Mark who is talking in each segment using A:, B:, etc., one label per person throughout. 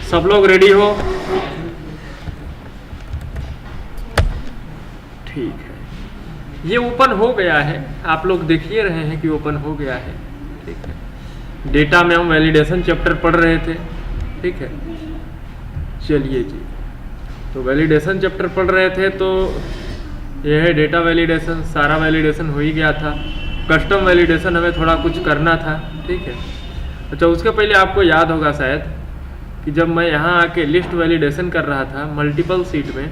A: सब लोग रेडी हो? ठीक है, ये ओपन हो गया है, आप लोग देखिए रहे हैं कि ओपन हो गया है। ठीक है, डेटा में हम वैलिडेशन चैप्टर पढ़ रहे थे। ठीक है, चलिए जी, तो वैलिडेशन चैप्टर पढ़ रहे थे, तो यह है डेटा वैलिडेशन। सारा वैलिडेशन हो ही गया था, कस्टम वैलिडेशन हमें थोड़ा कुछ करना था। ठीक है, अच्छा, उसके पहले आपको याद होगा शायद कि जब मैं यहाँ आके लिस्ट वैलिडेशन कर रहा था मल्टीपल सीट में,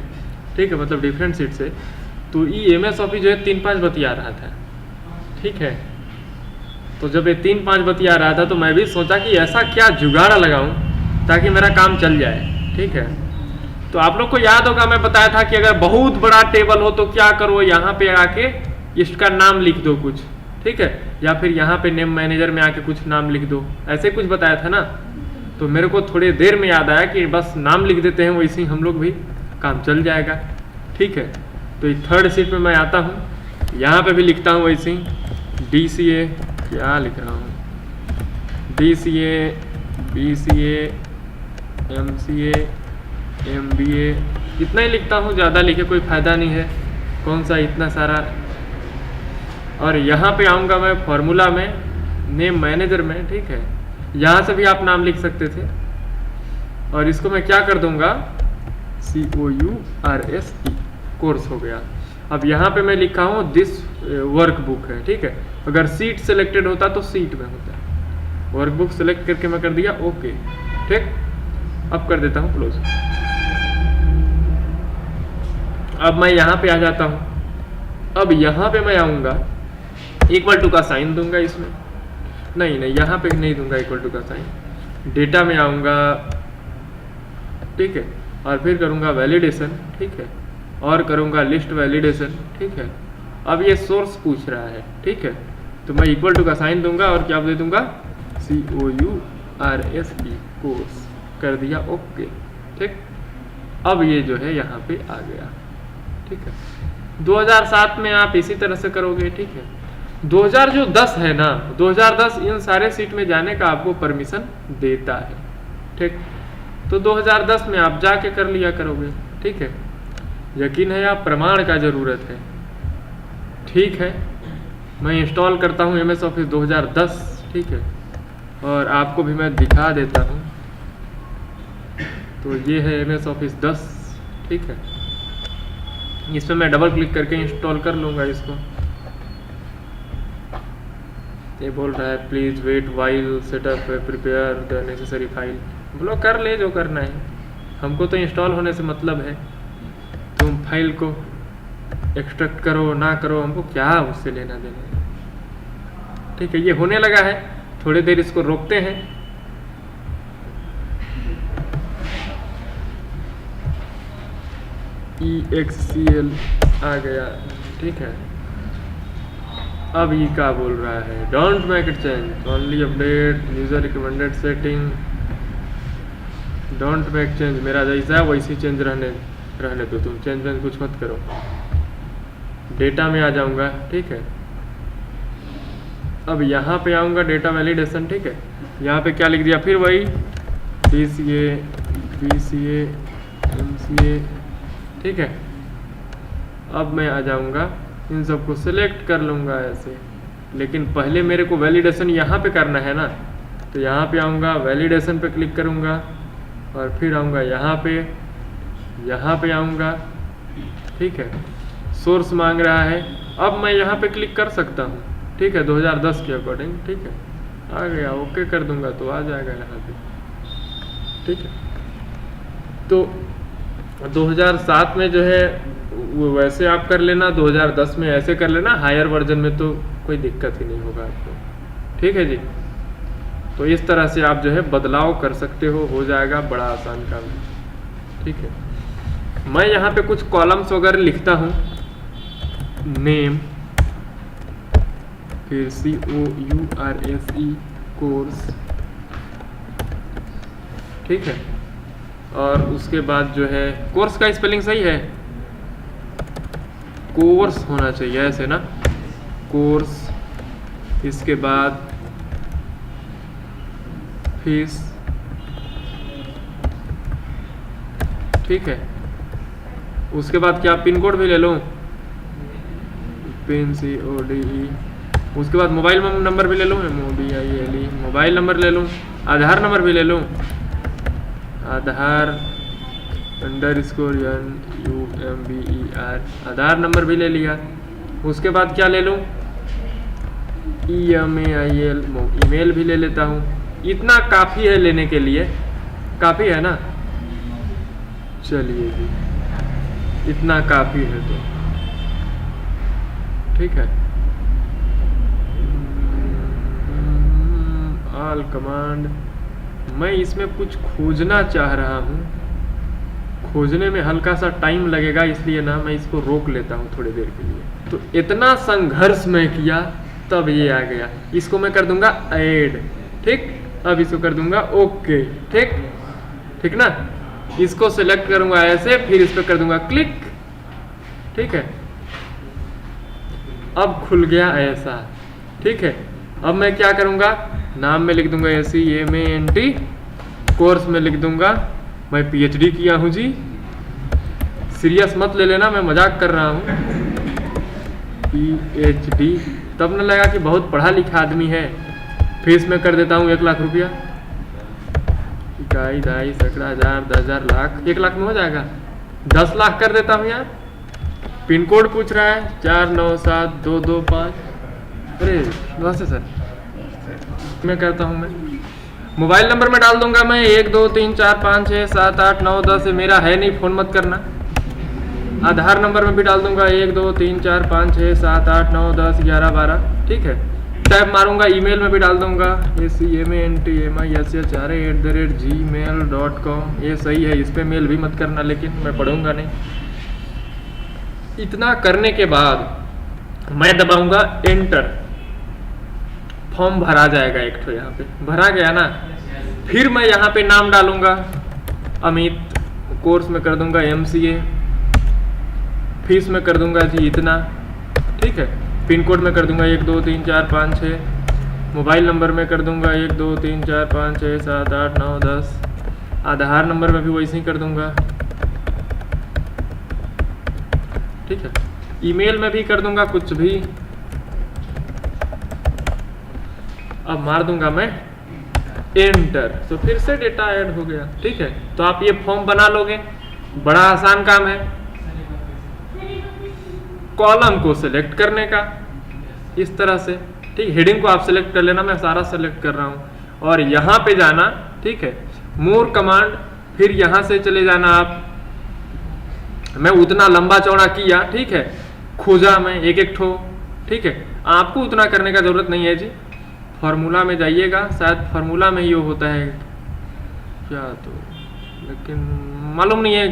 A: ठीक है, मतलब डिफरेंट सीट से, तो ये MS ऑफिस जो है 3-5 बतिया रहा था। ठीक है, तो जब ये 3-5 बतिया रहा था तो मैं भी सोचा कि ऐसा क्या जुगाड़ लगाऊं ताकि मेरा काम चल जाए। ठीक है, तो आप लोग को याद होगा मैं बताया था कि अगर बहुत बड़ा टेबल हो तो क्या करो, यहाँ पे आके इसका नाम लिख दो कुछ। ठीक है, या फिर यहाँ पे नेम मैनेजर में आके कुछ नाम लिख दो, ऐसे कुछ बताया था ना। तो मेरे को थोड़ी देर में याद आया कि बस नाम लिख देते हैं, वैसे ही हम लोग भी काम चल जाएगा। ठीक है, तो ये थर्ड सीट पे मैं आता हूँ, यहाँ पे भी लिखता हूँ वैसे ही DCA, क्या लिख रहा हूँ, DCA, BCA, MCA, MBA, इतना ही लिखता हूँ, ज़्यादा लिखे कोई फ़ायदा नहीं है, कौन सा इतना सारा। और यहाँ पे आऊँगा मैं फॉर्मूला में, नेम मैनेजर में। ठीक है, यहाँ से भी आप नाम लिख सकते थे, और इसको मैं क्या कर दूंगा, COURSE, कोर्स हो गया। अब यहाँ पे मैं लिखा हूँ दिस वर्कबुक है। ठीक है, अगर सीट सेलेक्टेड होता तो सीट में होता, वर्कबुक सेलेक्ट करके मैं कर दिया ओके। ठीक, अब कर देता हूँ क्लोज। अब मैं यहाँ पे आ जाता हूँ। अब यहाँ पे मैं आऊँगा, इक्वल टू का साइन दूंगा इसमें, नहीं, यहाँ पे नहीं दूंगा इक्वल टू का साइन, डेटा में आऊँगा। ठीक है, और फिर करूँगा वैलिडेशन। ठीक है, और करूँगा लिस्ट वैलिडेशन। ठीक है, अब ये सोर्स पूछ रहा है। ठीक है, तो मैं इक्वल टू का साइन दूंगा और क्या दे दूंगा, COURSE, कोर्स, कर दिया ओके। ठीक, अब ये जो है यहाँ पे आ गया। ठीक है, 2007 में आप इसी तरह से करोगे। ठीक है, 2010 है ना, 2010 इन सारे सीट में जाने का आपको परमिशन देता है। ठीक, तो 2010 में आप जाके कर लिया करोगे। ठीक है, यकीन है आप प्रमाण का ज़रूरत है। ठीक है, मैं इंस्टॉल करता हूँ MS ऑफिस 2010। ठीक है, और आपको भी मैं दिखा देता हूँ, तो ये है MS ऑफिस 10। ठीक है, इसमें मैं डबल क्लिक करके इंस्टॉल कर लूँगा इसको। ये बोल रहा है please wait while setup prepare the necessary file. बोलो कर ले जो करना है, हमको तो इंस्टॉल होने से मतलब है, तुम फाइल को एक्सट्रैक्ट करो ना करो, हमको क्या उससे लेना देना है। ठीक है, ये होने लगा है, थोड़ी देर इसको रोकते हैं। EXCL आ गया। ठीक है, अब ये क्या बोल रहा है, don't make it change, only update user recommended setting, don't make change, मेरा जैसा है वैसे चेंज रहने दो, तुम चेंज कुछ मत करो। डेटा में आ जाऊंगा। ठीक है, अब यहाँ पे आऊँगा डेटा वैलिडेशन। ठीक है, यहाँ पे क्या लिख दिया, फिर वही DCA, BCA, MCA। ठीक है, अब मैं आ जाऊँगा, इन सबको सिलेक्ट कर लूँगा ऐसे, लेकिन पहले मेरे को वैलिडेशन यहाँ पे करना है ना, तो यहाँ पे आऊँगा, वैलिडेशन पे क्लिक करूँगा, और फिर आऊँगा यहाँ पे आऊँगा। ठीक है, सोर्स मांग रहा है, अब मैं यहाँ पे क्लिक कर सकता हूँ। ठीक है, 2010 के अकॉर्डिंग। ठीक है, आ गया, ओके कर दूँगा तो आ जाएगा यहाँ पे। ठीक है, तो 2007 में जो है वो वैसे आप कर लेना, 2010 में ऐसे कर लेना, हायर वर्जन में तो कोई दिक्कत ही नहीं होगा आपको। ठीक है जी, तो इस तरह से आप जो है बदलाव कर सकते हो जाएगा, बड़ा आसान काम है। ठीक है, मैं यहाँ पे कुछ कॉलम्स वगैरह लिखता हूँ, नेम, फिर COURSE, कोर्स। ठीक है, और उसके बाद जो है कोर्स का स्पेलिंग सही है, कोर्स होना चाहिए ऐसे ना, कोर्स। इसके बाद फीस, ठीक है। उसके बाद क्या पिन कोड भी ले लूँ, पिन CODE। उसके बाद मोबाइल नंबर भी ले लूँ, MOBILE मोबाइल नंबर ले लूँ, आधार नंबर भी ले लूँ, आधार _NUMBER आधार नंबर भी ले लिया। उसके बाद क्या ले लूँ, EMAIL ईमेल भी ले लेता हूँ। इतना काफ़ी है लेने के लिए, काफ़ी है ना, चलिए जी इतना काफ़ी है तो ठीक है। ऑल कमांड, मैं इसमें कुछ खोजना चाह रहा हूँ, खोजने में हल्का सा टाइम लगेगा, इसलिए ना मैं इसको रोक लेता हूँ थोड़ी देर के लिए। तो इतना संघर्ष मैं किया तब ये आ गया। इसको मैं कर दूंगा ऐड, ठीक। अब इसको कर दूंगा ओके, ठीक ठीक ना। इसको सिलेक्ट करूंगा ऐसे, फिर इस पर कर दूंगा क्लिक, ठीक है। अब खुल गया ऐसा, ठीक है। अब मैं क्या करूंगा, नाम में लिख दूंगा SEMANT, कोर्स में लिख दूंगा मैं PhD किया हूं जी। सीरियस मत ले लेना, मैं मजाक कर रहा हूं। PhD, तब न लगा कि बहुत पढ़ा लिखा आदमी है। फीस में कर देता हूँ 1 लाख रुपया, इकाई दाई सैकड़ा हजार 10,000 लाख, 1 लाख में हो जाएगा। 10 लाख कर देता हूँ यार। पिन कोड पूछ रहा है 497225। अरे नमस्ते सर, मैं करता हूँ। मैं मोबाइल नंबर में डाल दूंगा मैं 1 2 3 4 5 6 7 8 9 10, मेरा है नहीं, फ़ोन मत करना। आधार नंबर में भी डाल दूंगा 1 2 3 4 5 6 7 8 9 10 11 12, ठीक है। टैब मारूंगा, ईमेल में भी डाल दूंगा SEMANTMISH@gmail.com। ये सही है, इस पर मेल भी मत करना, लेकिन मैं पढ़ूंगा नहीं। इतना करने के बाद मैं दबाऊंगा एंटर, फॉर्म भरा जाएगा एक तो, यहाँ पे भरा गया ना। फिर मैं यहाँ पे नाम डालूंगा अमित, कोर्स में कर दूंगा MCA, फीस में कर दूंगा जी इतना, ठीक है। पिन कोड में कर दूंगा 1 2 3 4 5 6, मोबाइल नंबर में कर दूंगा 1 2 3 4 5 6 7 8 9 10, आधार नंबर में भी वैसे ही कर दूंगा, ठीक है। ईमेल में भी कर दूंगा कुछ भी। अब मार दूंगा मैं एंटर, तो फिर से डेटा ऐड हो गया, ठीक है। तो आप ये फॉर्म बना लोगे, बड़ा आसान काम है। कॉलम को सिलेक्ट करने का इस तरह से, ठीक। हेडिंग को आप सिलेक्ट कर लेना, मैं सारा सिलेक्ट कर रहा हूं। और यहाँ पे जाना, ठीक है, मोर कमांड, फिर यहाँ से चले जाना आप। मैं उतना लंबा चौड़ा किया, ठीक है, खोजा मैं एक एक ठो, ठीक है। आपको उतना करने का जरूरत नहीं है जी। फार्मूला में जाइएगा, शायद फार्मूला में ये होता है क्या, तो लेकिन मालूम नहीं है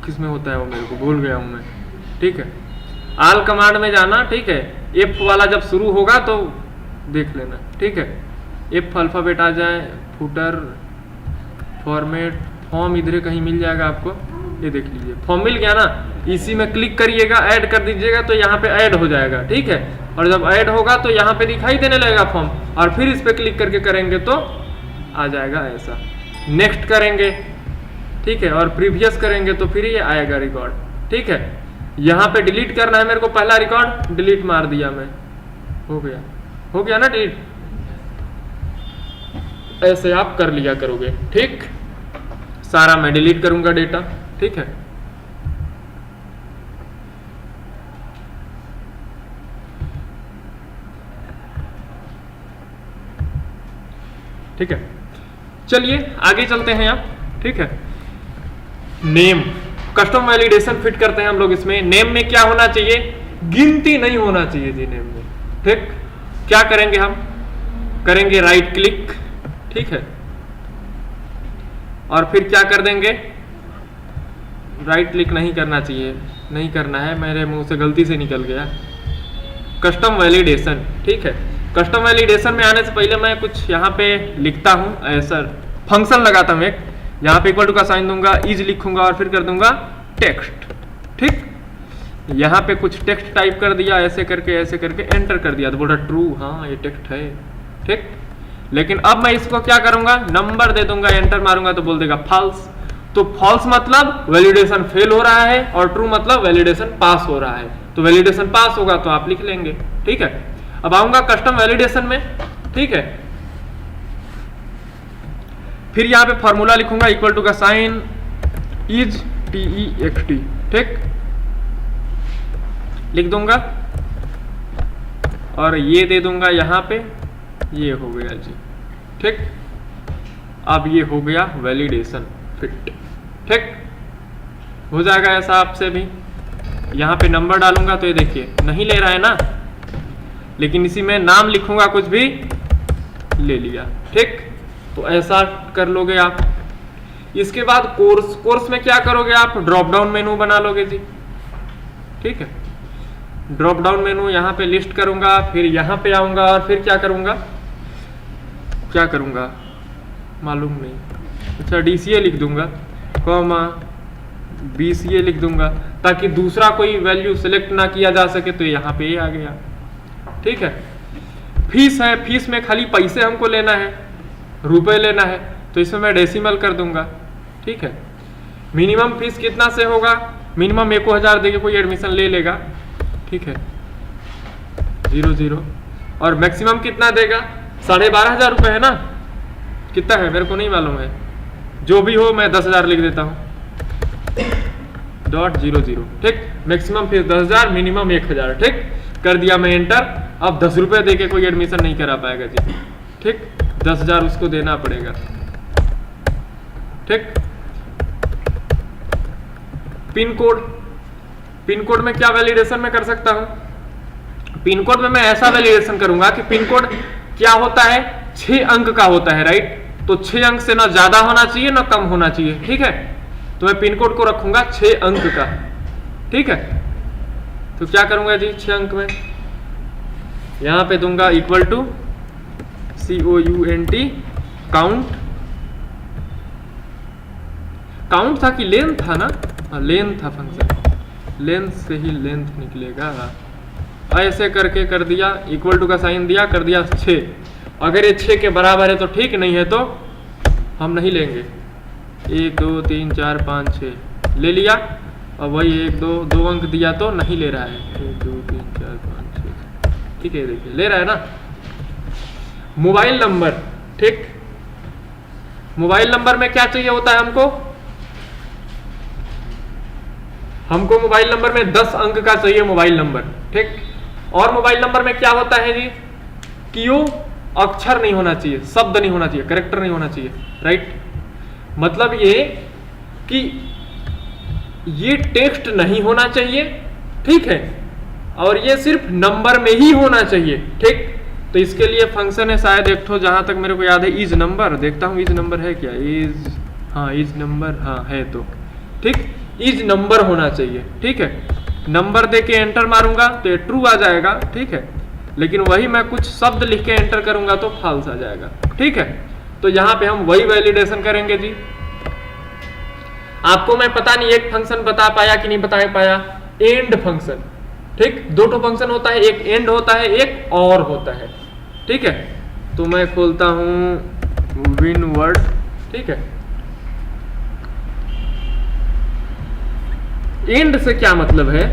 A: किस में होता है वो, मेरे को भूल गया हूँ मैं, ठीक है। आल कमांड में जाना, ठीक है। F वाला जब शुरू होगा तो देख लेना, ठीक है। F अल्फाबेट आ जाए, फुटर, फॉर्मेट, फॉर्म इधर कहीं मिल जाएगा आपको, ये देख लीजिए फॉर्म मिल गया ना। इसी में क्लिक करिएगा, ऐड कर दीजिएगा, तो यहाँ पे ऐड हो जाएगा, ठीक है। और जब ऐड होगा तो यहाँ पे दिखाई देने लगेगा फॉर्म, और फिर इस पे क्लिक करके करेंगे तो आ जाएगा ऐसा। नेक्स्ट करेंगे, ठीक है, और प्रीवियस करेंगे तो फिर ये आएगा रिकॉर्ड, ठीक है। यहाँ पे डिलीट करना है मेरे को, पहला रिकॉर्ड डिलीट मार दिया मैं, हो गया ना डिलीट। ऐसे आप कर लिया करोगे, ठीक। सारा मैं डिलीट करूंगा डेटा, ठीक है। ठीक है, चलिए आगे चलते हैं आप, ठीक है। नेम, कस्टम वैलिडेशन फिट करते हैं हम लोग इसमें। नेम में क्या होना चाहिए, गिनती नहीं होना चाहिए जी नेम में, ठीक। क्या करेंगे हम, करेंगे राइट क्लिक, ठीक है, और फिर क्या कर देंगे, राइट क्लिक नहीं करना चाहिए, नहीं करना है, मेरे मुंह से गलती से निकल गया। कस्टम वैलिडेशन, ठीक है। कस्टम वैलिडेशन में आने से पहले मैं कुछ यहाँ पे लिखता हूँ, ऐसा फंक्शन लगाता हूँ एक, यहाँ पे इक्वल टू का साइन दूंगा, इज लिखूंगा और फिर कर दूंगा टेक्स्ट, ठीक। यहाँ पे कुछ टेक्स्ट टाइप कर दिया, ऐसे करके एंटर कर दिया, तो बोल रहा ट्रू, हाँ ये टेक्स्ट है, ठीक। लेकिन अब मैं इसको क्या करूंगा, नंबर दे दूंगा, एंटर मारूंगा तो बोल देगा फॉल्स। तो फॉल्स मतलब वैलिडेशन फेल हो रहा है और ट्रू मतलब वैलिडेशन पास हो रहा है। तो वैलिडेशन पास होगा तो आप लिख लेंगे, ठीक है। अब आऊंगा कस्टम वैलिडेशन में, ठीक है। फिर यहां पे फॉर्मूला लिखूंगा इक्वल टू का साइन इज TEXT, ठीक, लिख दूंगा और ये दे दूंगा यहां पे, ये हो गया जी, ठीक। अब ये हो गया वैलिडेशन फिट, ठीक, हो जाएगा ऐसा आपसे भी। यहां पे नंबर डालूंगा तो ये देखिए नहीं ले रहा है ना, लेकिन इसी में नाम लिखूंगा कुछ भी ले लिया, ठीक। तो ऐसा कर लोगे आप। इसके बाद कोर्स में क्या करोगे आप, ड्रॉप डाउन मेनू बना लोगे जी, ठीक है। ड्रॉप डाउन मेनू यहाँ पे लिस्ट करूंगा, फिर यहाँ पे आऊंगा और फिर क्या करूंगा मालूम नहीं, अच्छा DCA लिख दूंगा, कॉमा BCA लिख दूंगा, ताकि दूसरा कोई वैल्यू सिलेक्ट ना किया जा सके। तो यहाँ पे आ गया, ठीक है। फीस है, फीस में खाली पैसे हमको लेना है, रुपए लेना है, तो इसमें मैं डेसिमल कर दूंगा, ठीक है। मिनिमम फीस कितना से होगा, मिनिमम 1000 देके कोई एडमिशन ले लेगा, ठीक है, 00। और मैक्सिमम कितना देगा, 12,500 रुपए है ना, कितना है मेरे को नहीं मालूम है, जो भी हो मैं 10,000 लिख देता हूँ, .00, ठीक। मैक्सिमम फीस 10,000, मिनिमम 1,000, ठीक, कर दिया मैं एंटर। अब 10 रुपए देके कोई एडमिशन नहीं करा पाएगा जी, ठीक, 10,000 उसको देना पड़ेगा, ठीक। पिन कोड में क्या वैलिडेशन में कर सकता हूं, पिन कोड में मैं ऐसा वैलिडेशन करूंगा कि पिन कोड क्या होता है, 6 अंक का होता है, राइट। तो 6 अंक से ना ज्यादा होना चाहिए ना कम होना चाहिए, ठीक है। तो मैं पिन कोड को रखूंगा 6 अंक का, ठीक है। तो क्या करूंगा जी, 6 अंक में यहां पे दूंगा इक्वल टू COUNT, काउंट था कि लेंथ था ना, लेंथ था फंक्शन, लेंथ से ही लेंथ निकलेगा। ऐसे करके कर दिया, इक्वल टू का साइन दिया, कर दिया 6। अगर ये 6 के बराबर है तो ठीक, नहीं है तो हम नहीं लेंगे। 1 2 3 4 5 6 ले लिया, और वही 1 2 अंक दिया तो नहीं ले रहा है, 1 2 3 4 5 6, ठीक है, देखिए ले रहा है ना। मोबाइल नंबर, ठीक, मोबाइल नंबर में क्या चाहिए होता है हमको मोबाइल नंबर में 10 अंक का चाहिए मोबाइल नंबर, ठीक। और मोबाइल नंबर में क्या होता है जी, क्यू अक्षर नहीं होना चाहिए, शब्द नहीं होना चाहिए, कैरेक्टर नहीं होना चाहिए, राइट। मतलब ये कि ये टेक्स्ट नहीं होना चाहिए, ठीक है, और ये सिर्फ नंबर में ही होना चाहिए, ठीक। तो इसके लिए फंक्शन है शायद एक ठो, जहां तक मेरे को याद है, इज नंबर, देखता हूं इज नंबर है क्या, इज, हाँ इज नंबर, हाँ है, तो ठीक, इज नंबर होना चाहिए, ठीक है। नंबर दे के एंटर मारूंगा तो ये ट्रू आ जाएगा, ठीक है। लेकिन वही मैं कुछ शब्द लिख के एंटर करूंगा तो फॉल्स आ जाएगा, ठीक है। तो यहां पे हम वही वैलिडेशन करेंगे जी। आपको मैं पता नहीं एक फंक्शन बता पाया कि नहीं बता पाया, एंड फंक्शन, ठीक। 2 फंक्शन होता है, एक एंड होता है, एक और होता है, ठीक है। तो मैं खोलता हूं विनवर्ड, ठीक है। एंड से क्या मतलब है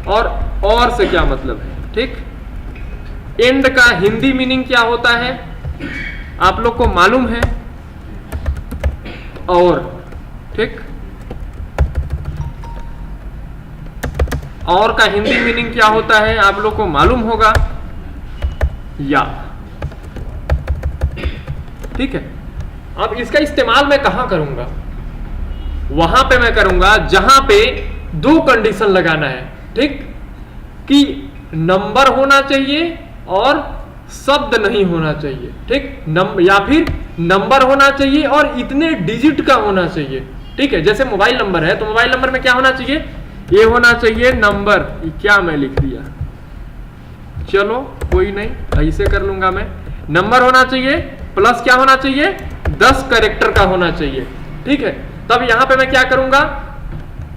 A: और से क्या मतलब है, ठीक। एंड का हिंदी मीनिंग क्या होता है आप लोग को मालूम है, और, ठीक। और का हिंदी मीनिंग क्या होता है आप लोग को मालूम होगा, या, ठीक है। अब इसका इस्तेमाल मैं कहां करूंगा, वहां पे मैं करूंगा जहां पे 2 कंडीशन लगाना है, ठीक, कि नंबर होना चाहिए और शब्द नहीं होना चाहिए, ठीक। या फिर नंबर होना चाहिए और इतने डिजिट का होना चाहिए, ठीक है। जैसे मोबाइल नंबर है तो मोबाइल नंबर में क्या होना चाहिए, ये होना चाहिए नंबर, क्या मैं लिख दिया, चलो कोई नहीं, ऐसे कर लूंगा मैं। नंबर होना चाहिए प्लस क्या होना चाहिए, 10 कैरेक्टर का होना चाहिए, ठीक है। तब यहां पे मैं क्या करूंगा,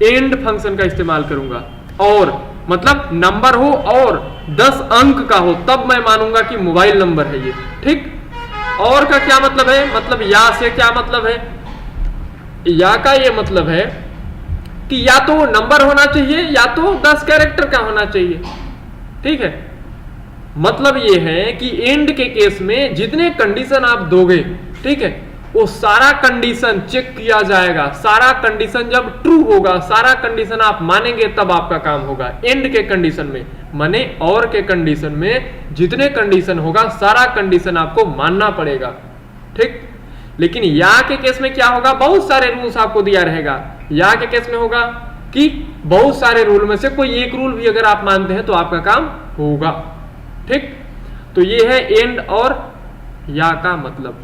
A: एंड फंक्शन का इस्तेमाल करूंगा, और मतलब नंबर हो और 10 अंक का हो, तब मैं मानूंगा कि मोबाइल नंबर है ये, ठीक। और का क्या मतलब है, मतलब या से क्या मतलब है, या का ये मतलब है कि या तो नंबर होना चाहिए या तो 10 कैरेक्टर का होना चाहिए। ठीक है, मतलब ये है कि एंड के केस में जितने कंडीशन आप दोगे, ठीक है, वो सारा कंडीशन चेक किया जाएगा। सारा कंडीशन जब ट्रू होगा, सारा कंडीशन आप मानेंगे तब आपका काम होगा। एंड के कंडीशन में माने और के कंडीशन में जितने कंडीशन होगा सारा कंडीशन आपको मानना पड़ेगा। ठीक, लेकिन या के केस में क्या होगा, बहुत सारे रूल्स आपको दिया रहेगा। या के केस में होगा कि बहुत सारे रूल में से कोई एक रूल भी अगर आप मानते हैं तो आपका काम होगा। ठीक, तो ये है एंड और या का मतलब।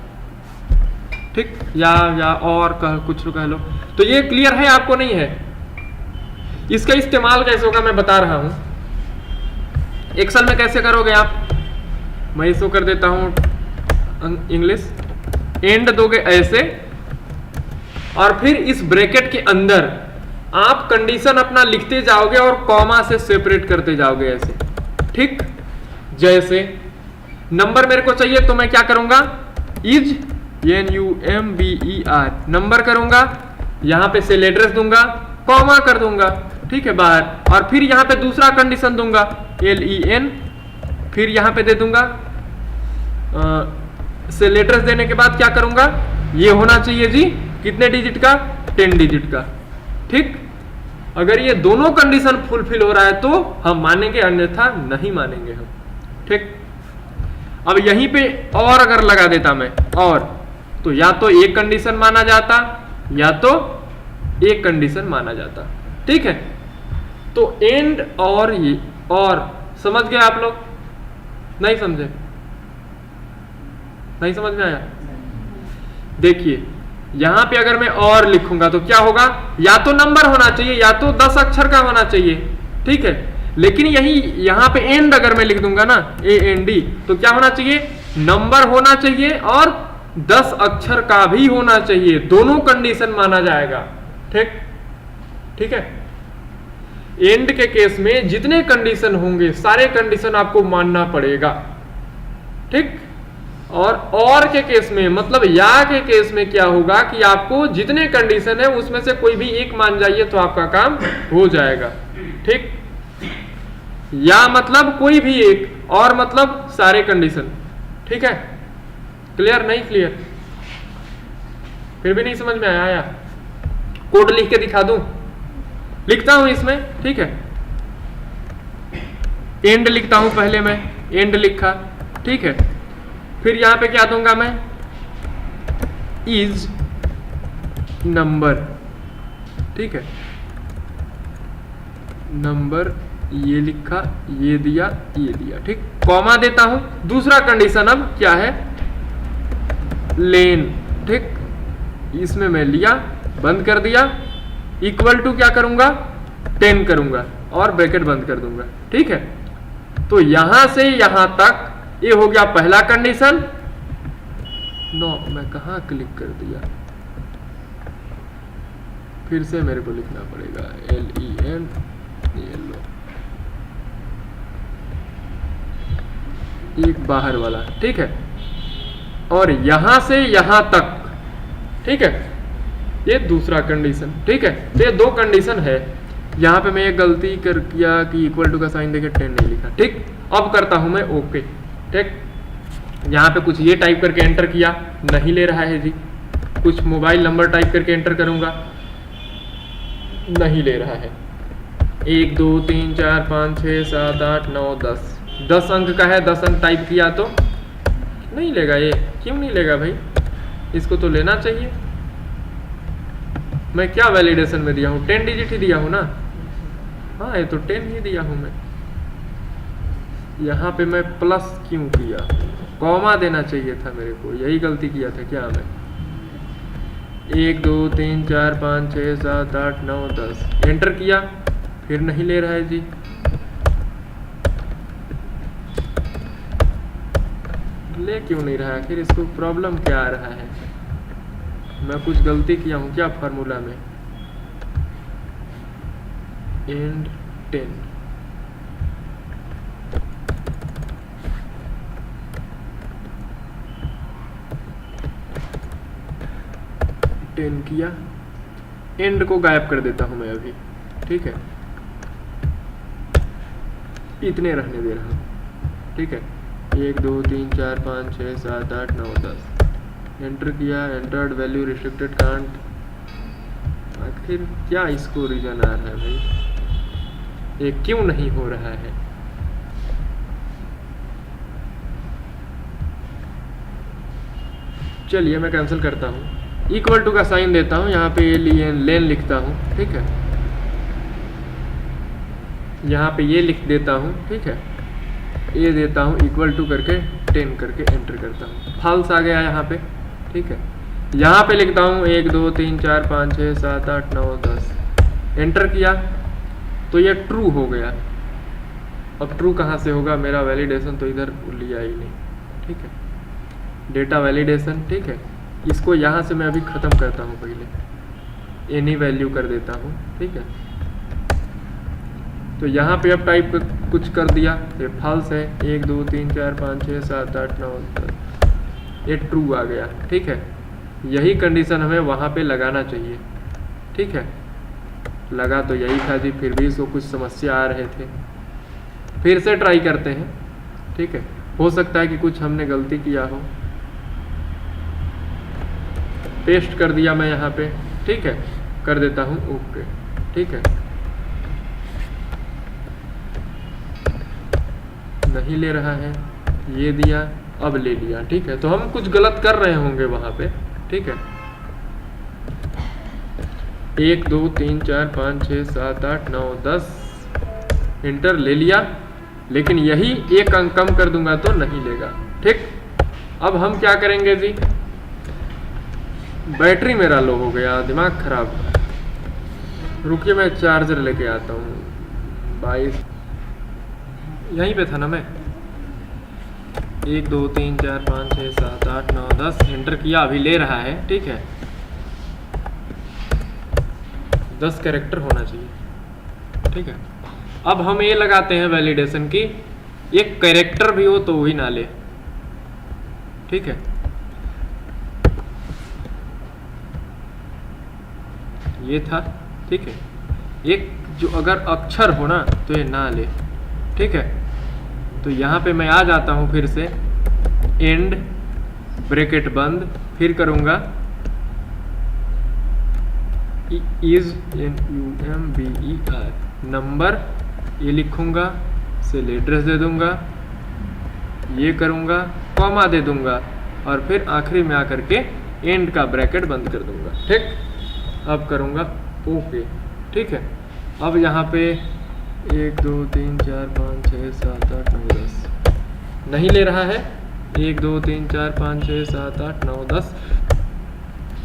A: ठीक, या और कुछ कह लो। तो ये क्लियर है आपको, नहीं है? इसका इस्तेमाल कैसे होगा मैं बता रहा हूं। एक्सेल में कैसे करोगे आप, मैं इसको कर देता हूं इंग्लिश। एंड दोगे ऐसे और फिर इस ब्रैकेट के अंदर आप कंडीशन अपना लिखते जाओगे और कॉमा से सेपरेट करते जाओगे ऐसे। ठीक, जैसे नंबर मेरे को चाहिए तो मैं क्या करूंगा, इज NUMBER नंबर करूंगा, यहां पे सेल एड्रेस दूंगा, कॉमा कर दूंगा। ठीक है, बाहर, और फिर यहां पे दूसरा कंडीशन दूंगा LEN, फिर यहां पे दे दूंगा सेल एड्रेस देने के बाद क्या करूंगा, ये होना चाहिए जी कितने डिजिट का, 10 डिजिट का। ठीक, अगर ये दोनों कंडीशन फुलफिल हो रहा है तो हम मानेंगे, अन्यथा नहीं मानेंगे हम। ठीक, अब यहीं पे और अगर लगा देता मैं और, तो या तो एक कंडीशन माना जाता या तो एक कंडीशन माना जाता। ठीक है, तो एंड और ये और समझ गए आप लोग, नहीं समझे? नहीं समझ में आया? देखिए यहां पे अगर मैं और लिखूंगा तो क्या होगा, या तो नंबर होना चाहिए या तो 10 अक्षर का होना चाहिए। ठीक है, लेकिन यहां पे एंड अगर मैं लिख दूंगा ना AND, तो क्या होना चाहिए, नंबर होना चाहिए और 10 अक्षर का भी होना चाहिए, दोनों कंडीशन माना जाएगा। ठीक, ठीक है, एंड के केस में जितने कंडीशन होंगे सारे कंडीशन आपको मानना पड़ेगा। ठीक, और के केस में मतलब या के केस में क्या होगा कि आपको जितने कंडीशन है उसमें से कोई भी एक मान जाइए तो आपका काम हो जाएगा। ठीक, या मतलब कोई भी एक, और मतलब सारे कंडीशन। ठीक है, क्लियर? नहीं क्लियर? फिर भी नहीं समझ में आया? कोड लिख के दिखा दूं? लिखता हूं इसमें। ठीक है, एंड लिखता हूं, पहले मैं एंड लिखा। ठीक है, फिर यहां पे क्या दूंगा मैं, इज नंबर। ठीक है, नंबर ये लिखा, ये दिया, ये दिया। ठीक, कॉमा देता हूं, दूसरा कंडीशन अब क्या है, लेन। ठीक, इसमें मैं लिया, बंद कर दिया, इक्वल टू क्या करूंगा, 10 करूंगा और ब्रैकेट बंद कर दूंगा। ठीक है, तो यहां से यहां तक ये हो गया पहला कंडीशन। नो, मैं कहां क्लिक कर दिया, फिर से मेरे को लिखना पड़ेगा LEN, येलो, एक बाहर वाला। ठीक है, और यहां से यहां तक। ठीक है, ये दूसरा कंडीशन। ठीक है, तो ये दो कंडीशन है। यहां पे मैं एक गलती कर किया कि इक्वल टू का साइन देके 10 नहीं लिखा। ठीक, अब करता हूं मैं ओके। ठीक, यहां पे कुछ ये टाइप करके एंटर किया, नहीं ले रहा है जी। कुछ मोबाइल नंबर टाइप करके एंटर करूंगा, नहीं ले रहा है। 1 2 3 4 5 6 7 8 9 10 अंक का है, 10 अंक टाइप किया तो नहीं लेगा। ये क्यों नहीं लेगा भाई, इसको तो लेना चाहिए। मैं क्या वैलिडेशन में दिया हूं, 10 डिजिट ही दिया हूं ना। हाँ, ये तो 10 ही दिया हूं मैं। यहाँ पे मैं प्लस क्यों किया, कॉमा देना चाहिए था मेरे को, यही गलती किया था क्या मैं। 1 2 3 4 5 6 7 8 9 10 एंटर किया, फिर नहीं ले रहा है जी। ले क्यों नहीं रहा है आखिर, इसको प्रॉब्लम क्या आ रहा है। मैं कुछ गलती किया हूं क्या फार्मूला में। एंड 10 10 किया, एंड को गायब कर देता हूं मैं अभी, ठीक है, इतने रहने दे रहा हूं, ठीक है। 1 2 3 4 5 6 7 8 9 10 एंटर किया, एंटर्ड वैल्यू रिस्ट्रिक्टेड कांट। आखिर क्या इसको रीजन आ रहा है भाई, ये क्यों नहीं हो रहा है? चलिए मैं कैंसिल करता हूँ, इक्वल टू का साइन देता हूँ, यहाँ पे ये लेन लिखता हूँ, ठीक है, यहाँ पे ये लिख देता हूँ, ठीक है, ये देता हूँ इक्वल टू करके 10 करके एंटर करता हूँ, फॉल्स आ गया यहाँ पे, ठीक है। यहाँ पे लिखता हूँ 1 2 3 4 5 6 7 8 9 10 एंटर किया तो ये ट्रू हो गया। अब ट्रू कहाँ से होगा, मेरा वैलिडेशन तो इधर लिया ही नहीं, ठीक है, डेटा वैलिडेशन, ठीक है। इसको यहाँ से मैं अभी ख़त्म करता हूँ, पहले एनी वैल्यू कर देता हूँ, ठीक है। तो यहाँ पे अब टाइप कुछ कर दिया, ये फॉल्स है, 1 2 3 4 5 6 7 8 9 10 ये ट्रू आ गया, ठीक है। यही कंडीशन हमें वहाँ पे लगाना चाहिए, ठीक है। लगा तो यही था जी, फिर भी इसको कुछ समस्या आ रहे थे, फिर से ट्राई करते हैं, ठीक है। हो सकता है कि कुछ हमने गलती किया हो। पेस्ट कर दिया मैं यहाँ पे, ठीक है, कर देता हूँ ओके, ठीक है। नहीं ले रहा है, ये दिया, अब ले लिया, ठीक है। तो हम कुछ गलत कर रहे होंगे वहाँ पे, ठीक है। 1 2 3 4 5 6 7 8 9 10 इंटर ले लिया, लेकिन यही एक अंक कम कर दूंगा तो नहीं लेगा, ठीक। अब हम क्या करेंगे जी, बैटरी मेरा लो हो गया, दिमाग खराब, रुकिए मैं चार्जर लेके आता हूँ। 22 यहीं पे था ना मैं। 1 2 3 4 5 6 7 8 9 10 एंटर किया, अभी ले रहा है, ठीक है। 10 कैरेक्टर होना चाहिए, ठीक है। अब हम ये लगाते हैं वैलिडेशन की, एक कैरेक्टर भी हो तो वही ना ले, ठीक है। ये था, ठीक है। एक जो अगर अक्षर हो ना तो ये ना ले, ठीक है। तो यहाँ पे मैं आ जाता हूँ फिर से, एंड ब्रैकेट बंद, फिर करूँगा इज NUMBER नंबर, ये लिखूँगा, सेल एड्रेस दे दूँगा, ये करूँगा, कॉमा दे दूँगा, और फिर आखिरी में आकर के एंड का ब्रैकेट बंद कर दूँगा, ठीक। अब करूँगा ओके, ठीक है। अब यहाँ पे 1 2 3 4 5 6 7 8 9 10 नहीं ले रहा है, 1 2 3 4 5 6 7 8 9 10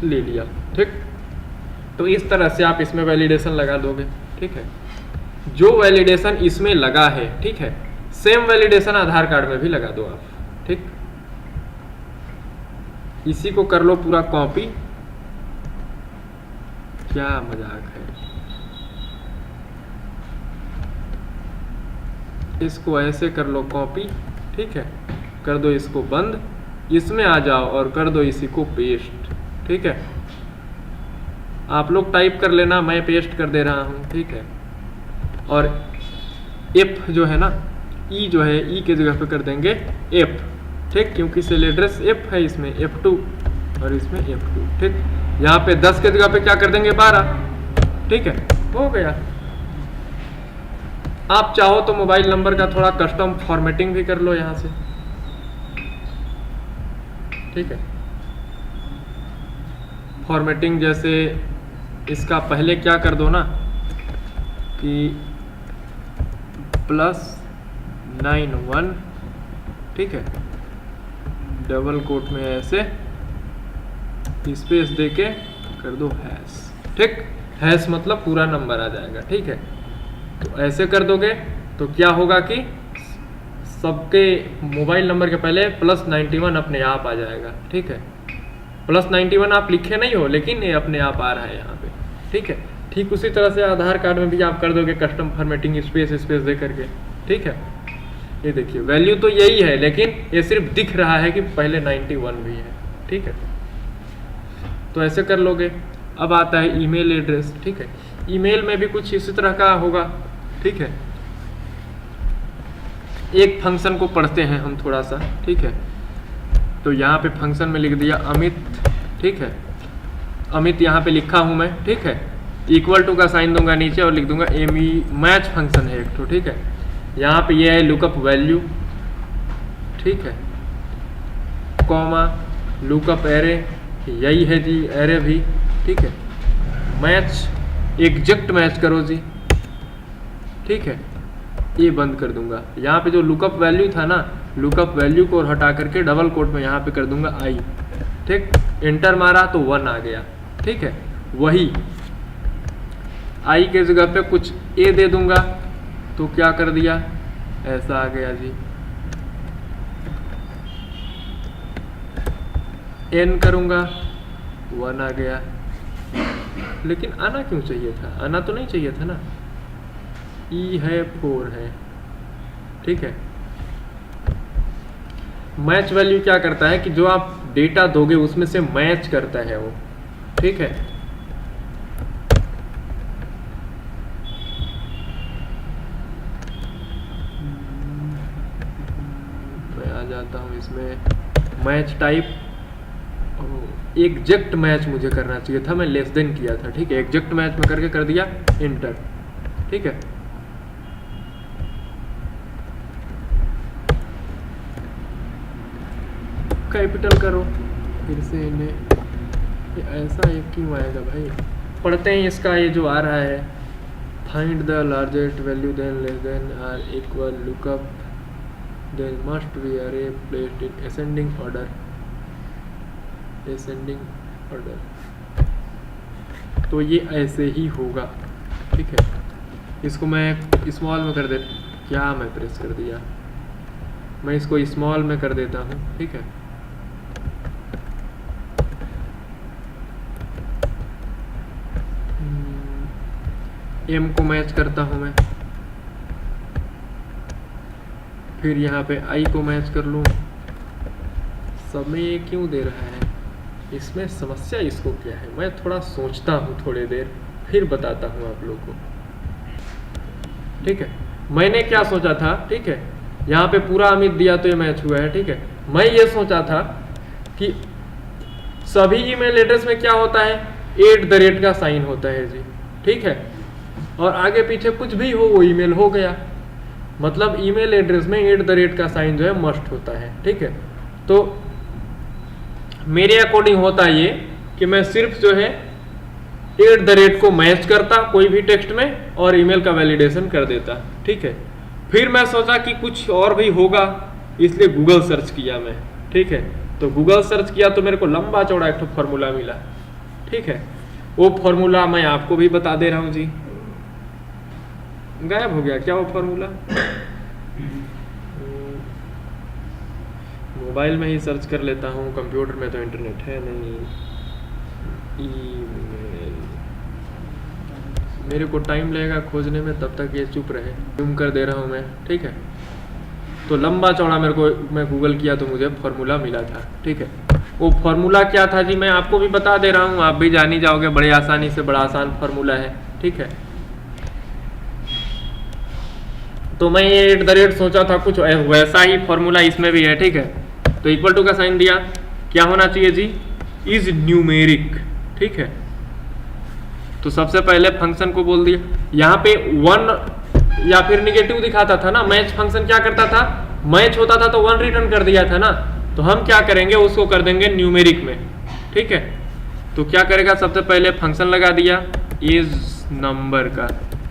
A: ले लिया, ठीक। तो इस तरह से आप इसमें वैलिडेशन लगा दोगे, ठीक है। जो वैलिडेशन इसमें लगा है, ठीक है, सेम वैलिडेशन आधार कार्ड में भी लगा दो आप, ठीक। इसी को कर लो पूरा कॉपी, क्या मजाक है। इसको ऐसे कर लो कॉपी, ठीक है, कर दो इसको बंद, इसमें आ जाओ और कर दो इसी को पेस्ट, ठीक है। आप लोग टाइप कर लेना, मैं पेस्ट कर दे रहा हूँ, ठीक है। और एफ जो है ना, ई जो है, ई के जगह पे कर देंगे एफ, ठीक, क्योंकि सेल एड्रेस एफ है इसमें, F2 और इसमें F2, ठीक। यहाँ पे 10 के जगह पे क्या कर देंगे 12, ठीक है, हो गया। आप चाहो तो मोबाइल नंबर का थोड़ा कस्टम फॉर्मेटिंग भी कर लो यहाँ से, ठीक है। फॉर्मेटिंग जैसे इसका पहले क्या कर दो ना कि +91, ठीक है, डबल कोट में ऐसे स्पेस देके कर दो हैश, ठीक। हैश मतलब पूरा नंबर आ जाएगा, ठीक है। तो ऐसे कर दोगे तो क्या होगा कि सबके मोबाइल नंबर के पहले +91 अपने आप आ जाएगा, ठीक है। +91 आप लिखे नहीं हो, लेकिन ये अपने आप आ रहा है यहाँ पे, ठीक है। ठीक उसी तरह से आधार कार्ड में भी आप कर दोगे कस्टम फॉर्मेटिंग स्पेस दे करके, ठीक है। ये देखिए वैल्यू तो यही है, लेकिन ये सिर्फ दिख रहा है कि पहले 91 भी है, ठीक है। तो ऐसे कर लोगे। अब आता है ईमेल एड्रेस, ठीक है। ईमेल में भी कुछ इसी तरह का होगा, ठीक है। एक फंक्शन को पढ़ते हैं हम थोड़ा सा, ठीक है। तो यहाँ पे फंक्शन में लिख दिया अमित, ठीक है। अमित यहाँ पे लिखा हूँ मैं, ठीक है। इक्वल टू का साइन दूंगा नीचे और लिख दूंगा मैच फंक्शन है एक तो, ठीक है। यहाँ पे ये है लुकअप वैल्यू, ठीक है, कॉमा लुकअप एरे, यही है जी एरे भी, ठीक है। मैच एग्जैक्ट मैच करो जी, ठीक है। ये बंद कर दूंगा। यहाँ पे जो लुकअप वैल्यू था ना, लुकअप वैल्यू को हटा करके डबल कोट में यहाँ पे कर दूंगा आई, ठीक। एंटर मारा तो 1 आ गया, ठीक है। वही आई के जगह पे कुछ ए दे दूंगा तो क्या कर दिया, ऐसा आ गया जी। एन करूंगा 1 आ गया, लेकिन आना क्यों चाहिए था, आना तो नहीं चाहिए था ना। ई है 4 है, ठीक है। मैच वैल्यू क्या करता है कि जो आप डेटा दोगे उसमें से मैच करता है वो, ठीक है। मैं आ जाता हूं इसमें मैच टाइप, एग्जैक्ट मैच मुझे करना चाहिए था, मैं लेस देन किया था, ठीक है। एग्जैक्ट मैच में करके कर दिया इंटर, ठीक है। कैपिटल करो फिर से इन्हें, ऐसा ये क्यों आएगा भाई। पढ़ते हैं इसका, ये जो आ रहा है find the largest value then less than or equal lookup then must be array placed in ascending order, ascending order. तो ये ऐसे ही होगा, ठीक है। इसको मैं स्मॉल में कर दे, क्या मैं प्रेस कर दिया, मैं इसको स्मॉल में कर देता हूँ, ठीक है। एम को मैच करता हूं मैं, फिर यहाँ पे आई को मैच कर लूँ। सब में ये क्यों दे रहा है, इसमें समस्या इसको क्या है, मैं थोड़ा सोचता हूँ थोड़ी देर फिर बताता हूँ आप लोगों को, ठीक है। मैंने क्या सोचा था, ठीक है, यहाँ पे पूरा अमित दिया तो ये मैच हुआ है, ठीक है। मैं ये सोचा था कि सभी ईमेल एड्रेस में क्या होता है, @ का साइन होता है जी, ठीक है। और आगे पीछे कुछ भी हो वो ईमेल हो गया, मतलब ईमेल एड्रेस में @ का साइन जो है मस्ट होता है, ठीक है। तो मेरे अकॉर्डिंग होता ये कि मैं सिर्फ जो है @ को मैच करता कोई भी टेक्स्ट में और ईमेल का वैलिडेशन कर देता, ठीक है। फिर मैं सोचा कि कुछ और भी होगा, इसलिए गूगल सर्च किया मैं, ठीक है। तो गूगल सर्च किया तो मेरे को लंबा चौड़ा एक फॉर्मूला मिला, ठीक है। वो फॉर्मूला मैं आपको भी बता दे रहा हूँ जी। गायब हो गया क्या वो फॉर्मूला, मोबाइल में ही सर्च कर लेता हूँ, कंप्यूटर में तो इंटरनेट है नहीं। ईमेल मेरे को टाइम लगेगा खोजने में, तब तक ये चुप रहे। जूम कर दे रहा हूँ मैं, ठीक है। तो लंबा चौड़ा मेरे को मैं गूगल किया तो मुझे फॉर्मूला मिला था, ठीक है। वो फॉर्मूला क्या था जी, मैं आपको भी बता दे रहा हूँ, आप भी जान ही जाओगे, बड़े आसानी से, बड़ा आसान फॉर्मूला है, ठीक है। तो मैं ये @ सोचा था, कुछ वैसा ही फॉर्मूला इसमें भी है, ठीक है। तो इक्वल टू का साइन दिया, क्या होना चाहिए जी, इज न्यूमेरिक, ठीक है। तो सबसे पहले फंक्शन को बोल दिया, यहाँ पे 1 या फिर निगेटिव दिखाता था ना, मैच फंक्शन क्या करता था, मैच होता था तो 1 रिटर्न कर दिया था ना। तो हम क्या करेंगे, उसको कर देंगे न्यूमेरिक में, ठीक है। तो क्या करेगा, सबसे पहले फंक्शन लगा दिया इज नंबर का,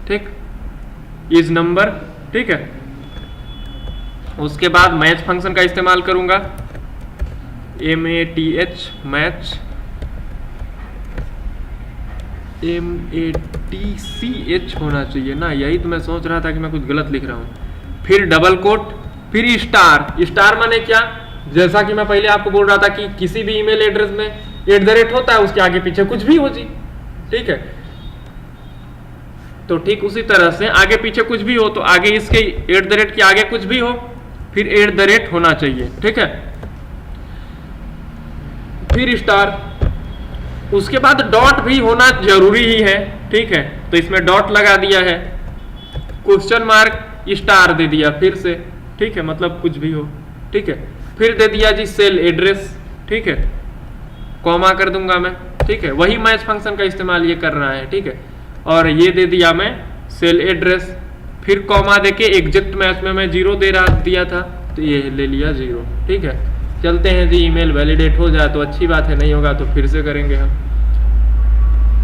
A: ठीक, इज नंबर, ठीक है। उसके बाद मैच फंक्शन का इस्तेमाल करूंगा, MATH मैच, MATCH होना चाहिए ना, यही तो मैं सोच रहा था कि मैं कुछ गलत लिख रहा हूँ। फिर डबल कोट, फिर स्टार। स्टार माने क्या, जैसा कि मैं पहले आपको बोल रहा था कि किसी भी ईमेल एड्रेस में @ होता है, उसके आगे पीछे कुछ भी हो जी, ठीक है। तो ठीक उसी तरह से आगे पीछे कुछ भी हो तो आगे इसके @ के आगे कुछ भी हो, फिर @ होना चाहिए, ठीक है। फिर स्टार, उसके बाद डॉट भी होना जरूरी ही है, ठीक है। तो इसमें डॉट लगा दिया है, क्वेश्चन मार्क स्टार दे दिया फिर से, ठीक है, मतलब कुछ भी हो, ठीक है। फिर दे दिया जी सेल एड्रेस, ठीक है, कॉमा कर दूंगा मैं, ठीक है। वही मैच फंक्शन का इस्तेमाल ये कर रहा है, ठीक है। और ये दे दिया मैं सेल एड्रेस, फिर कॉमा देके एग्जैक्ट मैच में मैं 0 दिया था, तो ये ले लिया 0, ठीक है। चलते हैं जी, ईमेल वैलिडेट हो जाए तो अच्छी बात है, नहीं होगा तो फिर से करेंगे हम।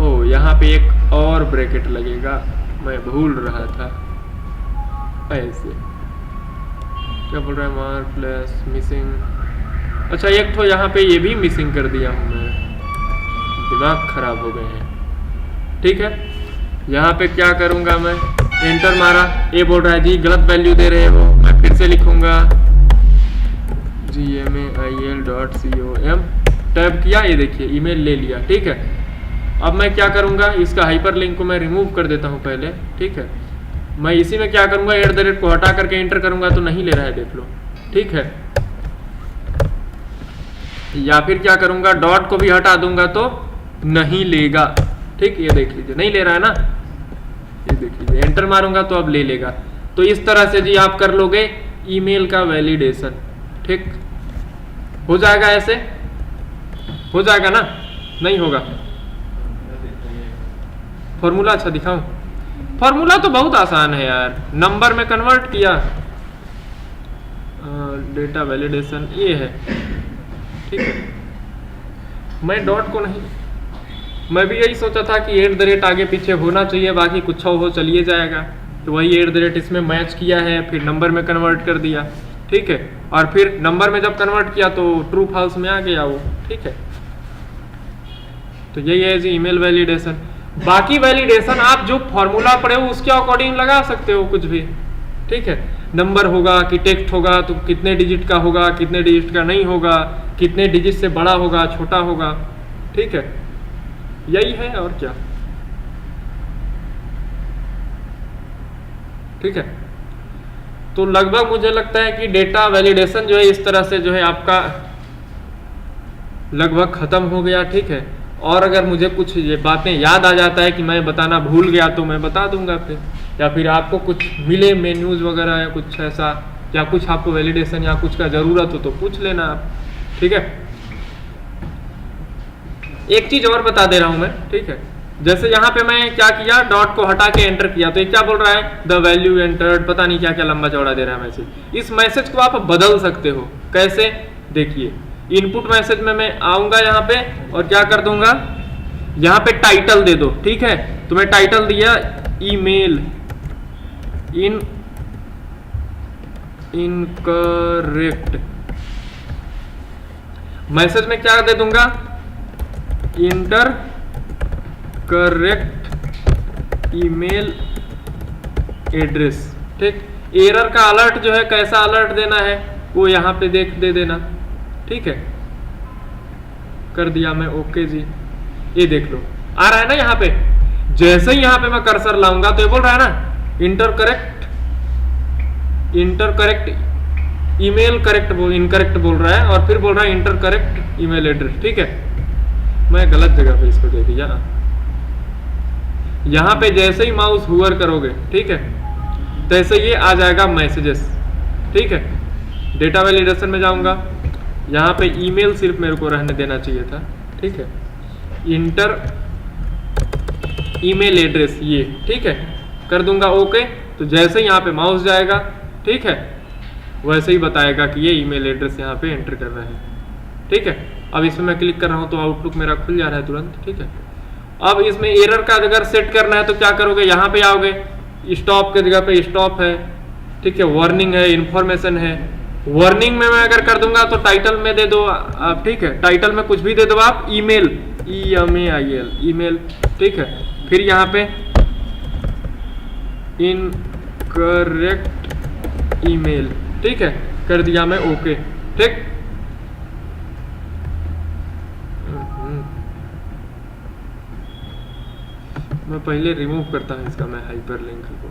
A: ओ यहाँ पे एक और ब्रैकेट लगेगा, मैं भूल रहा था। ऐसे क्या बोल रहा है, मार्क प्लस मिसिंग। अच्छा एक तो यहाँ पे ये भी मिसिंग कर दिया हूँ मैं, दिमाग खराब हो गए हैं, ठीक है। यहाँ पे क्या करूँगा मैं, एंटर मारा, ये बोल रहा है जी गलत वैल्यू दे रहे हो, मैं फिर से लिखूंगा gmail.com, टैब किया, ये देखिए ईमेल ले लिया, ठीक है। अब मैं क्या करूंगा, इसका हाइपरलिंक को मैं रिमूव कर देता हूं पहले, ठीक है। मैं इसी में क्या करूंगा, @ को हटा करके एंटर करूंगा तो नहीं ले रहा है, देख लो, ठीक है। या फिर क्या करूंगा, डॉट को भी हटा दूंगा तो नहीं लेगा, ठीक, ये देख लीजिए नहीं ले रहा है ना, ये देख लीजिए, एंटर मारूंगा तो अब ले लेगा। तो इस तरह से जी आप कर लोगे ईमेल का वैलिडेशन, ठीक हो जाएगा। ऐसे हो जाएगा ना, नहीं होगा फॉर्मूला, अच्छा दिखाऊं, फॉर्मूला तो बहुत आसान है यार, नंबर में कन्वर्ट किया, डेटा वैलिडेशन ये है, ठीक है। मैं डॉट को नहीं, मैं भी यही सोचा था कि @ आगे पीछे होना चाहिए, बाकी कुछ हो चलिए जाएगा, तो वही @ इसमें मैच किया है, फिर नंबर में कन्वर्ट कर दिया, ठीक है। और फिर नंबर में जब कन्वर्ट किया तो ट्रू फॉल्स में आ गया वो, ठीक है। तो यही है जी ईमेल वैलिडेशन। बाकी वैलिडेशन आप जो फॉर्मूला पढ़े हो उसके अकॉर्डिंग लगा सकते हो कुछ भी, ठीक है। नंबर होगा कि टेक्स्ट होगा तो कितने डिजिट का होगा, कितने डिजिट का नहीं होगा, कितने डिजिट से बड़ा होगा छोटा होगा, ठीक है, यही है और क्या, ठीक है। तो लगभग मुझे लगता है कि डेटा वैलिडेशन जो है इस तरह से जो है आपका लगभग खत्म हो गया, ठीक है। और अगर मुझे कुछ ये बातें याद आ जाता है कि मैं बताना भूल गया तो मैं बता दूंगा फिर, या फिर आपको कुछ मिले मेन्यूज वगैरह या कुछ ऐसा, या कुछ आपको वैलिडेशन या कुछ का ज़रूरत हो तो पूछ लेना आप, ठीक है। एक चीज़ और बता दे रहा हूं मैं, ठीक है। जैसे यहाँ पे मैं क्या किया, डॉट को हटा के एंटर किया तो ये क्या बोल रहा है, द वैल्यू एंटर्ड, पता नहीं क्या क्या लंबा चौड़ा दे रहा है मैसेज। इस मैसेज को आप बदल सकते हो, कैसे, देखिए इनपुट मैसेज में मैं आऊंगा यहाँ पे और क्या कर दूंगा, यहाँ पे टाइटल दे दो, ठीक है। तो मैं टाइटल दिया ईमेल इनकरेक्ट, मैसेज में क्या दे दूंगा, इंटर करेक्ट ईमेल एड्रेस, ठीक। एरर का अलर्ट जो है कैसा अलर्ट देना है वो यहाँ पे दे देना, ठीक है। कर दिया मैं, ओके जी, ये देख लो आ रहा है ना यहाँ पे। जैसे ही यहाँ पे मैं कर्सर लाऊंगा तो ये बोल रहा है ना inter correct email correct, incorrect बोल रहा है, और फिर बोल रहा है इंटर करेक्ट ईमेल एड्रेस, ठीक है। मैं गलत जगह पे इसको दे दिया। यहाँ पे जैसे ही माउस हुवर करोगे, ठीक है, तैसे ये आ जाएगा मैसेजेस, ठीक है। डेटा वैलिडेशन में जाऊंगा, यहाँ पे ईमेल सिर्फ मेरे को रहने देना चाहिए था, ठीक है। इंटर ईमेल एड्रेस ये, ठीक है, कर दूंगा ओके। तो जैसे ही यहाँ पे माउस जाएगा, ठीक है, वैसे ही बताएगा कि ये ईमेल एड्रेस यहाँ पे एंटर कर रहे हैं, ठीक है। अब इसमें मैं क्लिक कर रहा हूँ तो आउटलुक मेरा खुल जा रहा है तुरंत, ठीक है। अब इसमें एरर का अगर सेट करना है तो क्या करोगे, यहाँ पे आओगे, स्टॉप के जगह पे स्टॉप है, ठीक है, वार्निंग है, इंफॉर्मेशन है। वार्निंग में मैं अगर कर दूंगा तो टाइटल में दे दो आप, ठीक है, टाइटल में कुछ भी दे दो आप, ईमेल EMAIL ईमेल, ठीक है। फिर यहाँ पे इनकरेक्ट ईमेल, ठीक है, कर दिया मैं ओके, ठीक। मैं पहले रिमूव करता हूँ इसका मैं हाइपरलिंक को,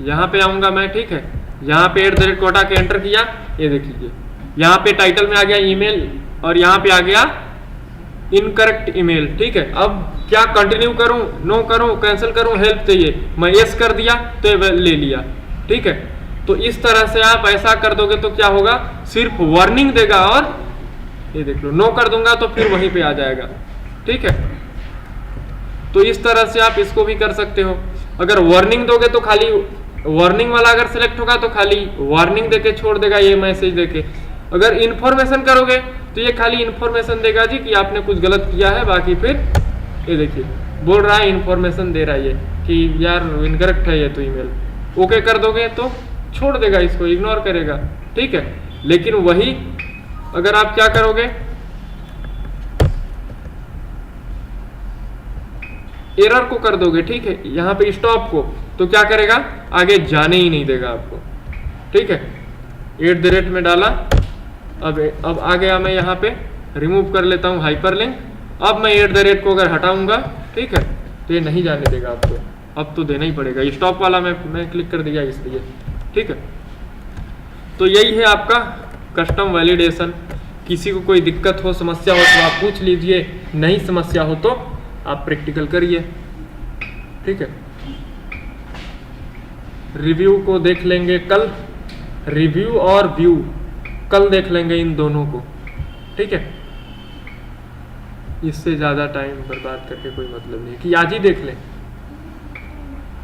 A: यहाँ पे आऊंगा मैं, ठीक है। यहाँ पे @ को हटा के एंटर किया, ये देख लीजिए यहाँ पे टाइटल में आ गया ईमेल और यहाँ पे आ गया इनकरेक्ट ईमेल। ठीक है, अब क्या कंटिन्यू करूं, नो करूं, कैंसिल करूं, हेल्प चाहिए, मैं यस कर दिया तो ये ले लिया। ठीक है, तो इस तरह से आप ऐसा कर दोगे तो क्या होगा, सिर्फ वार्निंग देगा और ये देख लो, नो कर दूंगा तो फिर वहीं पे आ जाएगा। ठीक है, तो इस तरह से आप इसको भी कर सकते हो। अगर वार्निंग दोगे तो खाली वार्निंग वाला अगर सिलेक्ट होगा तो खाली वार्निंग देके छोड़ देगा, ये मैसेज देके। अगर इन्फॉर्मेशन करोगे तो ये खाली इन्फॉर्मेशन देगा जी कि आपने कुछ गलत किया है, बाकी फिर ये देखिए बोल रहा है, इन्फॉर्मेशन दे रहा है ये कि यार इनकरेक्ट है ये तो ईमेल। ओके कर दोगे तो छोड़ देगा, इसको इग्नोर करेगा। ठीक है, लेकिन वही अगर आप क्या करोगे, एरर को कर दोगे, ठीक है, यहाँ पे स्टॉप को, तो क्या करेगा, आगे जाने ही नहीं देगा आपको। ठीक है, @ में डाला, अब आ गया मैं यहाँ पे रिमूव कर लेता हूँ हाइपरलिंक। अब मैं @ को अगर हटाऊंगा, ठीक है, तो ये नहीं जाने देगा आपको, अब तो देना ही पड़ेगा। स्टॉप वाला मैं क्लिक कर दिया इसलिए। ठीक है, तो यही है आपका कस्टम वैलिडेशन। किसी को कोई दिक्कत हो, समस्या हो तो आप पूछ लीजिए, नहीं समस्या हो तो आप प्रैक्टिकल करिए। ठीक है, रिव्यू को देख लेंगे कल, रिव्यू और व्यू कल देख लेंगे इन दोनों को। ठीक है, इससे ज़्यादा टाइम बर्बाद करके कोई मतलब नहीं कि आज ही देख लें।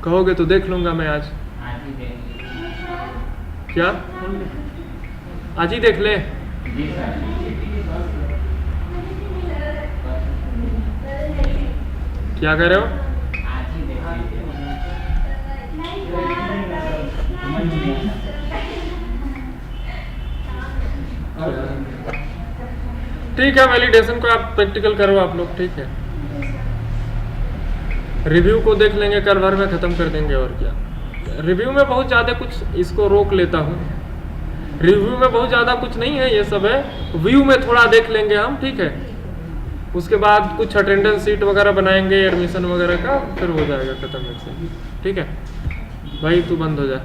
A: कहोगे तो देख लूंगा मैं आज क्या आज ही देख ले। क्या कह रहे हो? ठीक है, वैलिडेशन को आप प्रैक्टिकल करो आप लोग। ठीक है, रिव्यू को देख लेंगे, कल भर में ख़त्म कर देंगे। और क्या, रिव्यू में बहुत ज़्यादा कुछ, इसको रोक लेता हूँ। रिव्यू में बहुत ज़्यादा कुछ नहीं है, ये सब है। व्यू में थोड़ा देख लेंगे हम। ठीक है, उसके बाद कुछ अटेंडेंस शीट वगैरह बनाएंगे, एडमिशन वगैरह का, फिर हो जाएगा ख़त्म ऐसे। ठीक है भाई, तू बंद हो जा।